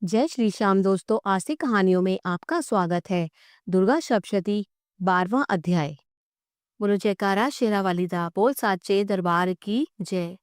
जय श्री श्याम दोस्तों, आज की कहानियों में आपका स्वागत है। दुर्गा सप्तशती 12वां अध्याय। बोलो जयकारा शेरा वालिदा, बोल साचे दरबार की जय।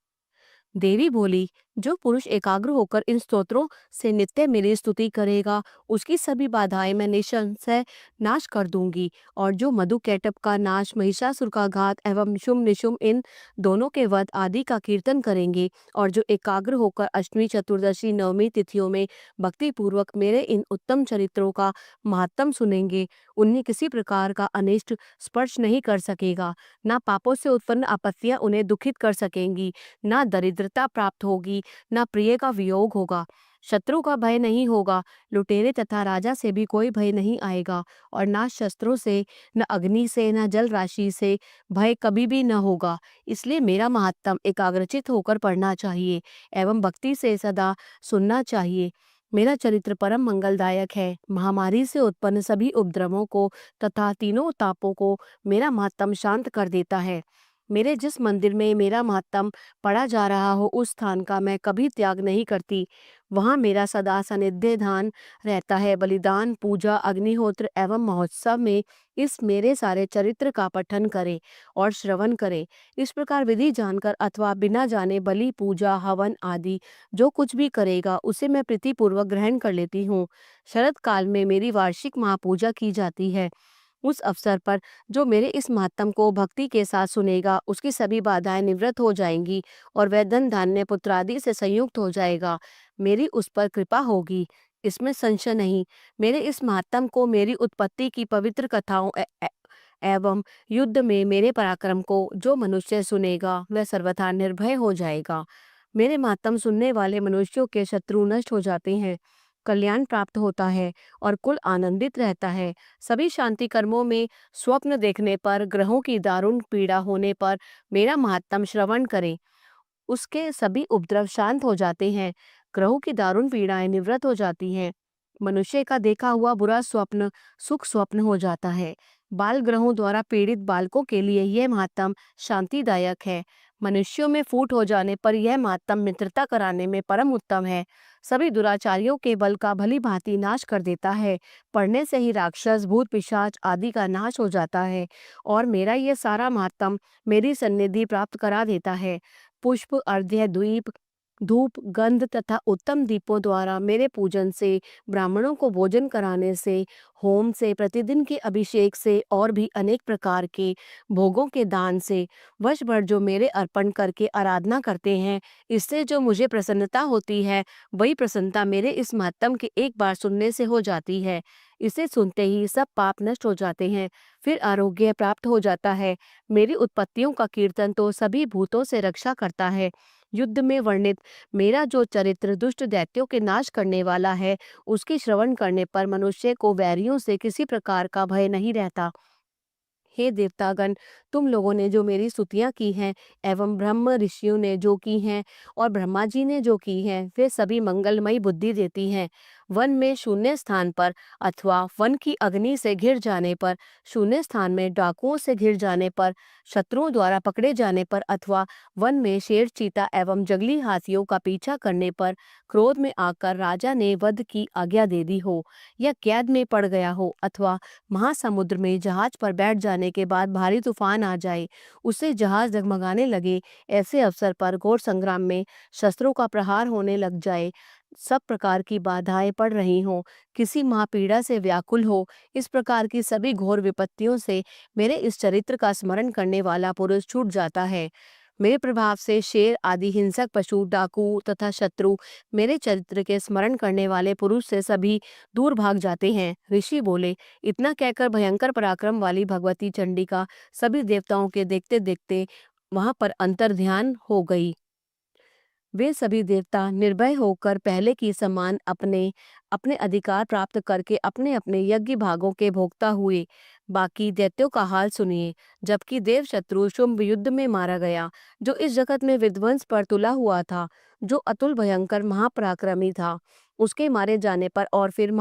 देवी बोली, जो पुरुष एकाग्र होकर इन स्तोत्रों से नित्य मेरी स्तुति करेगा, उसकी सभी बाधाएं मैं निसंशय नाश कर दूंगी। और जो मधु कैटभ का नाश, महिषासुर का घात एवं शुंभ निशुंभ इन दोनों के वध आदि का कीर्तन करेंगे, और जो एकाग्र होकर अष्टमी, चतुर्दशी, नवमी तिथियों में भक्ति पूर्वक मेरे इन उत्तम चरित्रों का महात्म सुनेंगे, उन्हें किसी प्रकार का अनिष्ट स्पर्श नहीं कर सकेगा। ना पापों से उत्पन्न आपत्तियां उन्हें दुखित कर सकेंगी, ना दरिद्रता प्राप्त होगी, ना प्रिय का वियोग होगा। शत्रु का भय नहीं होगा, लुटेरे तथा राजा से भी कोई भय नहीं आएगा, और ना शस्त्रों से, न अग्नि से, न जल राशि से भय कभी भी न होगा। इसलिए मेरा महात्म एकाग्रचित होकर पढ़ना चाहिए एवं भक्ति से सदा सुनना चाहिए। मेरा चरित्र परम मंगलदायक है। महामारी से उत्पन्न सभी उपद्रवों को तथा तीनों तापों को मेरा महात्म शांत कर देता है। मेरे जिस मंदिर में मेरा महात्म पढ़ा जा रहा हो, उस स्थान का मैं कभी त्याग नहीं करती। वहाँ मेरा सदा सानिध्य ध्यान रहता है। बलिदान, पूजा, अग्निहोत्र एवं महोत्सव में इस मेरे सारे चरित्र का पठन करें और श्रवण करें। इस प्रकार विधि जानकर अथवा बिना जाने बलि, पूजा, हवन आदि जो कुछ भी करेगा, उसे मैं प्रीतिपूर्वक ग्रहण कर लेती हूँ। शरद काल में मेरी वार्षिक महापूजा की जाती है। उस अवसर पर जो मेरे इस महात्म को भक्ति के साथ सुनेगा, उसकी सभी बाधाएं निवृत्त हो जाएंगी और वह धन धान्य पुत्रादि से संयुक्त हो जाएगा। मेरी उस पर कृपा होगी, इसमें संशय नहीं। मेरे इस महात्म को, मेरी उत्पत्ति की पवित्र कथाओं एवं युद्ध में मेरे पराक्रम को जो मनुष्य सुनेगा, वह सर्वथा निर्भय हो जाएगा। मेरे महात्म सुनने वाले मनुष्यों के शत्रु नष्ट हो जाते हैं, कल्याण प्राप्त होता है और कुल आनंदित रहता है। सभी शांति कर्मों में स्वप्न देखने पर, ग्रहों की दारुण पीड़ा होने पर मेरा महात्म श्रवण करें, उसके सभी उपद्रव शांत हो जाते हैं। ग्रहों की दारुण पीड़ाएं निवृत्त हो जाती हैं। मनुष्य का देखा हुआ बुरा स्वप्न सुख स्वप्न हो जाता है। बाल ग्रहों द्वारा पीड़ित बालकों के लिए यह महात्म शांतिदायक है। मनुष्यों में फूट हो जाने पर यह महात्म मित्रता कराने में परम उत्तम है। सभी दुराचारियों के बल का भली भांति नाश कर देता है। पढ़ने से ही राक्षस, भूत, पिशाच आदि का नाश हो जाता है, और मेरा यह सारा महात्म मेरी सन्निधि प्राप्त करा देता है। पुष्प, अर्घ्य, द्वीप, धूप, गंध तथा उत्तम दीपों द्वारा मेरे पूजन से, ब्राह्मणों को भोजन कराने से, होम से, प्रतिदिन के अभिषेक से और भी अनेक प्रकार के भोगों के दान से, वर्ष भर जो मेरे अर्पण करके आराधना करते हैं, इससे जो मुझे प्रसन्नता होती है, वही प्रसन्नता मेरे इस महात्म के एक बार सुनने से हो जाती है। इसे सुनते ही सब पाप नष्ट हो जाते हैं, फिर आरोग्य प्राप्त हो जाता है। मेरी उत्पत्तियों का कीर्तन तो सभी भूतों से रक्षा करता है। युद्ध में वर्णित मेरा जो चरित्र दुष्ट दैत्यों के नाश करने वाला है, उसके श्रवण करने पर मनुष्य को वैरियों से किसी प्रकार का भय नहीं रहता। हे देवतागण, तुम लोगों ने जो मेरी स्तुतियां की हैं एवं ब्रह्म ऋषियों ने जो की हैं और ब्रह्मा जी ने जो की हैं, वे सभी मंगलमयी बुद्धि देती हैं। वन में शून्य स्थान पर अथवा वन की अग्नि से घिर जाने पर, शून्य स्थान में डाकुओं से घिर जाने पर, शत्रुओं द्वारा पकड़े जाने पर, अथवा वन में शेर, चीता एवं जंगली हाथियों का पीछा करने पर क्रोध में आकर राजा ने वध की आज्ञा दे दी हो, या कैद में पड़ गया हो, अथवा महासमुद्र में जहाज पर बैठ जाने के बाद भारी तूफान आ जाए, उससे जहाज डगमगाने लगे, ऐसे अवसर पर घोर संग्राम में शस्त्रों का प्रहार होने लग जाए, सब प्रकार की बाधाएं पड़ रही हों, किसी महापीड़ा से व्याकुल हो, इस प्रकार की सभी घोर विपत्तियों से मेरे इस चरित्र का स्मरण करने वाला पुरुष छूट जाता है। मेरे प्रभाव से शेर आदि हिंसक पशु, डाकू तथा शत्रु मेरे चरित्र के स्मरण करने वाले पुरुष से सभी दूर भाग जाते हैं। ऋषि बोले, इतना कहकर भयंकर पराक्रम वाली भगवती चंडिका सभी देवताओं के देखते देखते वहां पर अंतर ध्यान हो गई। वे सभी देवता निर्भय होकर पहले की समान अपने अपने अधिकार प्राप्त करके अपने अपने यज्ञ भागों के भोक्ता हुए। बाकी दैत्यों का हाल सुनिए। जबकि देव शत्रु शुंभ युद्ध में मारा गया, जो इस जगत में विध्वंस पर तुला हुआ था, जो अतुल भयंकर महापराक्रमी था, उसके मारे जाने पर और फिर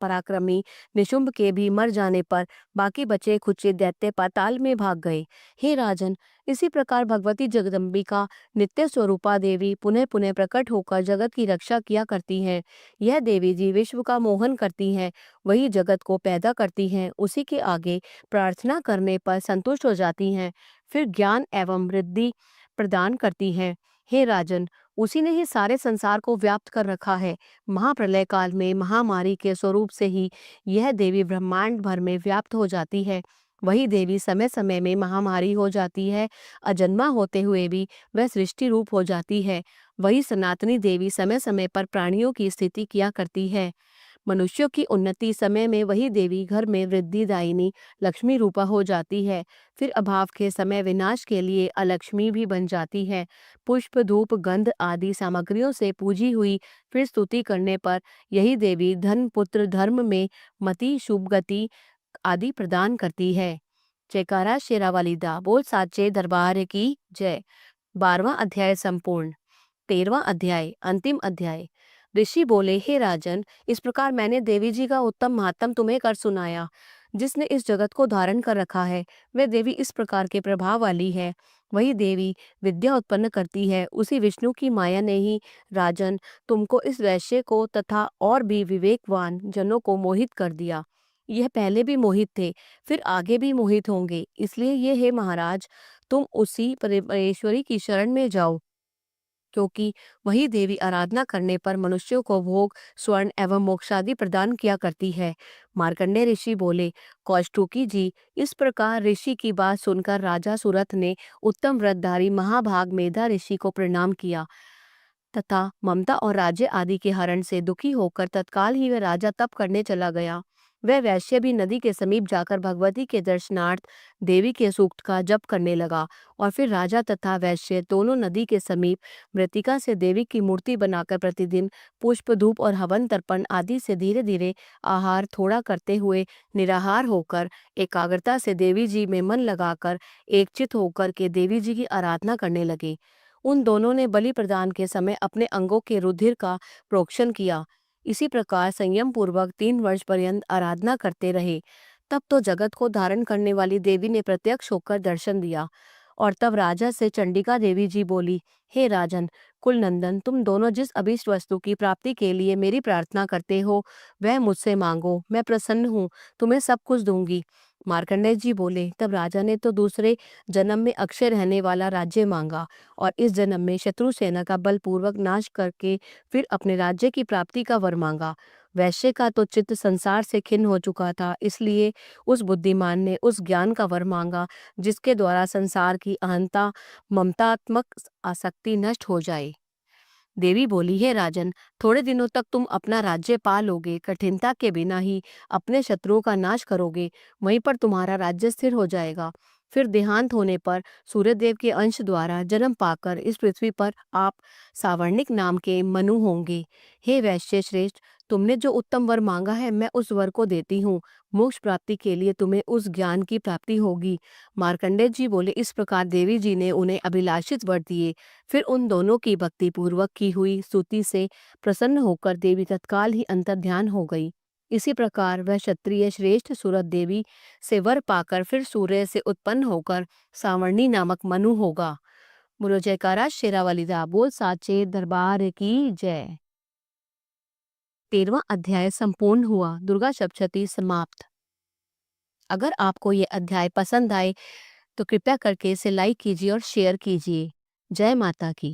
पराक्रमी निशुंभ के भी मर जाने पर बाकी बचे खुचे दैत्य पाताल में भाग गए। हे राजन, इसी प्रकार भगवती जगदम्बिका नित्य स्वरूपा देवी पुनः पुनः प्रकट होकर जगत की रक्षा किया करती हैं। यह देवी जी विश्व का मोहन करती हैं, वही जगत को पैदा करती हैं, उसी के आगे प्रार्थना करने पर संतुष्ट हो जाती हैं, फिर ज्ञान एवं वृद्धि प्रदान करती हैं। हे राजन, उसी ने ही सारे संसार को व्याप्त कर रखा है। महाप्रलय काल में महामारी के स्वरूप से ही यह देवी ब्रह्मांड भर में व्याप्त हो जाती है। वही देवी समय समय में महामारी हो जाती है, अजन्मा होते हुए भी वह सृष्टि रूप हो जाती है। वही सनातनी देवी समय समय पर प्राणियों की स्थिति किया करती है। मनुष्यों की उन्नति समय में वही देवी घर में वृद्धिदायिनी लक्ष्मी रूपा हो जाती है, फिर अभाव के समय विनाश के लिए अलक्ष्मी भी बन जाती है। पुष्प धूप गंध आदि सामग्रियों से पूजी हुई फिर स्तुति करने पर यही देवी धन पुत्र धर्म में मति शुभ गति आदि प्रदान करती है। जयकारा शेरावाली दा बोल साचे दरबार की जय। 12वां अध्याय संपूर्ण। 13वां अध्याय अंतिम अध्याय। ऋषि बोले, हे राजन, इस प्रकार मैंने देवी जी का उत्तम महात्म तुम्हें कर सुनाया। जिसने इस जगत को धारण कर रखा है वह देवी इस प्रकार के प्रभाव वाली है। वही देवी विद्या उत्पन्न करती है, उसी विष्णु की माया ने ही राजन तुमको इस वैश्य को तथा और भी विवेकवान जनों को मोहित कर दिया। यह पहले भी मोहित थे, फिर आगे भी मोहित होंगे, इसलिए ये हे महाराज, तुम उसी परमेश्वरी की शरण में जाओ, क्योंकि वही देवी आराधना करने पर मनुष्यों को भोग स्वर्ण एवं मोक्षादि प्रदान किया करती है। मार्कंडेय ऋषि बोले, कौष्टुकी जी, इस प्रकार ऋषि की बात सुनकर राजा सुरथ ने उत्तम व्रतधारी महाभाग मेधा ऋषि को प्रणाम किया तथा ममता और राज्य आदि के हरण से दुखी होकर तत्काल ही वह राजा तप करने चला गया। वह वैश्य भी नदी के समीप जाकर भगवती के दर्शनार्थ देवी के सूक्त का जप करने लगा और फिर राजा तथा वैश्य दोनों नदी के समीप मृतिका से देवी की मूर्ति बनाकर प्रतिदिन पुष्प धूप और हवन तर्पण आदि से धीरे धीरे आहार थोड़ा करते हुए निराहार होकर एकाग्रता से देवी जी में मन लगाकर एकचित होकर के देवी जी की आराधना करने लगे। उन दोनों ने बलि प्रदान के समय अपने अंगों के रुधिर का प्रोक्षण किया। इसी प्रकार संयम पूर्वक 3 वर्ष पर्यंत आराधना करते रहे। तब तो जगत को धारण करने वाली देवी ने प्रत्यक्ष होकर दर्शन दिया और तब राजा से चंडिका देवी जी बोली, हे राजन, कुल नंदन, तुम दोनों जिस अभीष्ट वस्तु की प्राप्ति के लिए मेरी प्रार्थना करते हो वह मुझसे मांगो, मैं प्रसन्न हूँ, तुम्हें सब कुछ दूंगी। मार्कंडेय जी बोले, तब राजा ने तो दूसरे जन्म में अक्षय रहने वाला राज्य मांगा और इस जन्म में शत्रु सेना का बलपूर्वक नाश करके फिर अपने राज्य की प्राप्ति का वर मांगा। वैश्य का तो चित्त संसार से खिन्न हो चुका था, इसलिए उस बुद्धिमान ने उस ज्ञान का वर मांगा जिसके द्वारा संसार की अहंता ममतात्मक आसक्ति नष्ट हो जाए। देवी बोली, हे राजन, थोड़े दिनों तक तुम अपना राज्य पा लोगे, कठिनता के बिना ही अपने शत्रुओं का नाश करोगे, वहीं पर तुम्हारा राज्य स्थिर हो जाएगा। फिर देहांत होने पर सूर्यदेव के अंश द्वारा जन्म पाकर इस पृथ्वी पर आप सावर्णिक नाम के मनु होंगे। हे वैश्य श्रेष्ठ, तुमने जो उत्तम वर मांगा है मैं उस वर को देती हूँ। मोक्ष प्राप्ति के लिए तुम्हें उस ज्ञान की प्राप्ति होगी। मार्कंडेय जी बोले, इस प्रकार देवी जी ने उन्हें अभिलाषित वर दिए। फिर उन दोनों की भक्ति पूर्वक की हुई स्तुति से प्रसन्न होकर देवी तत्काल ही अंतर्ध्यान हो गई। इसी प्रकार वह क्षत्रिय श्रेष्ठ सूरत देवी से वर पाकर फिर सूर्य से उत्पन्न होकर सावर्णी नामक मनु होगा। बोलो जयकारा शेरावाली दा बोल साचे दरबार की जय। 13वां अध्याय संपूर्ण हुआ। दुर्गा सप्तशती समाप्त। अगर आपको ये अध्याय पसंद आए तो कृपया करके इसे लाइक कीजिए और शेयर कीजिए। जय माता की।